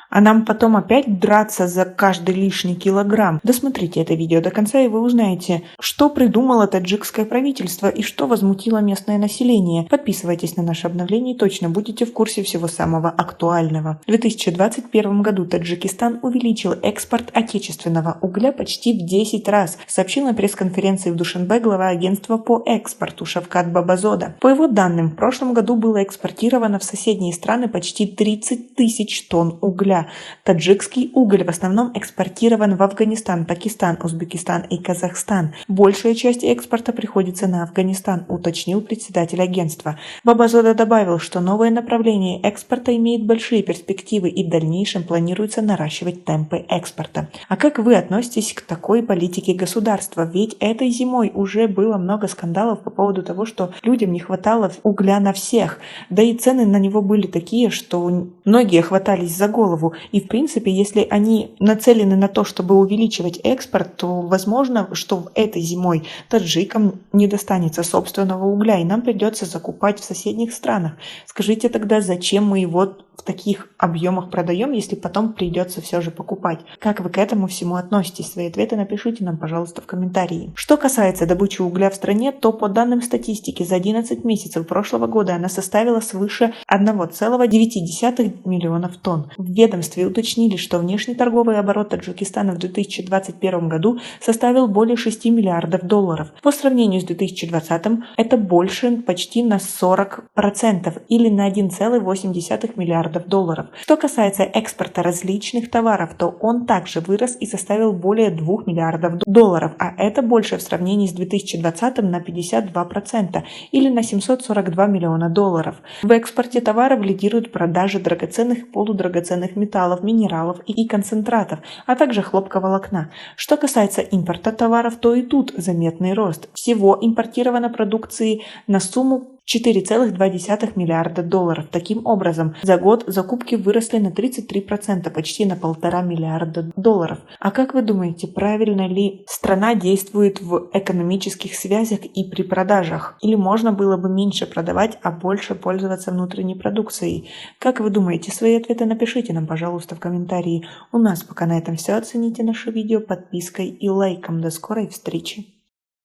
А нам потом опять драться за каждый лишний килограмм. Досмотрите это видео до конца, и вы узнаете, что придумало таджикское правительство и что возмутило местное население. Подписывайтесь на наше обновление и точно будете в курсе всего самого актуального. В 2021 году Таджикистан увеличил экспорт отечественного угля почти в 10 раз, сообщил на пресс-конференции в Душанбе глава агентства по экспорту Шавкат Бабазода. По его данным, в прошлом году было экспортировано в соседние страны почти 30 тысяч тонн угля. Таджикский уголь в основном экспортирован в Афганистан, Пакистан, Узбекистан и Казахстан. Большая часть экспорта приходится на Афганистан, уточнил председатель агентства. Бабазода добавил, что новое направление экспорта имеет большие перспективы и в дальнейшем планируется наращивать темпы экспорта. А как вы относитесь к такой политике государства? Ведь этой зимой уже было много скандалов по поводу того, что людям не хватало угля на всех. Да и цены на него были такие, что многие хватались за голову. И в принципе, если они нацелены на то, чтобы увеличивать экспорт, то возможно, что этой зимой таджикам не достанется собственного угля, и нам придется закупать в соседних странах. Скажите тогда, зачем мы его в таких объемах продаем, если потом придется все же покупать? Как вы к этому всему относитесь? Свои ответы напишите нам, пожалуйста, в комментарии. Что касается добычи угля в стране, то по данным статистики за 11 месяцев прошлого года она составила свыше 1,9 миллионов тонн. В ведомстве уточнили, что внешнеторговый оборот Таджикистана в 2021 году составил более 6 миллиардов долларов. По сравнению с 2020 это больше почти на 40% или на 1,8 миллиардов долларов. Что касается экспорта различных товаров, то он также вырос и составил более 2 миллиардов долларов, а это больше в сравнении с 2020 на 52% или на 742 миллиона долларов. В экспорте товаров лидируют продажи драгоценных и полудрагоценных металлов, минералов и концентратов, а также хлопковолокна. Что касается импорта товаров, то и тут заметный рост. Всего импортировано продукции на сумму 4,2 миллиарда долларов. Таким образом, за год закупки выросли на 33%, почти на 1,5 миллиарда долларов. А как вы думаете, правильно ли страна действует в экономических связях и при продажах? Или можно было бы меньше продавать, а больше пользоваться внутренней продукцией? Как вы думаете? Свои ответы напишите нам, пожалуйста, в комментарии. У нас пока на этом все. Оцените наше видео подпиской и лайком. До скорой встречи!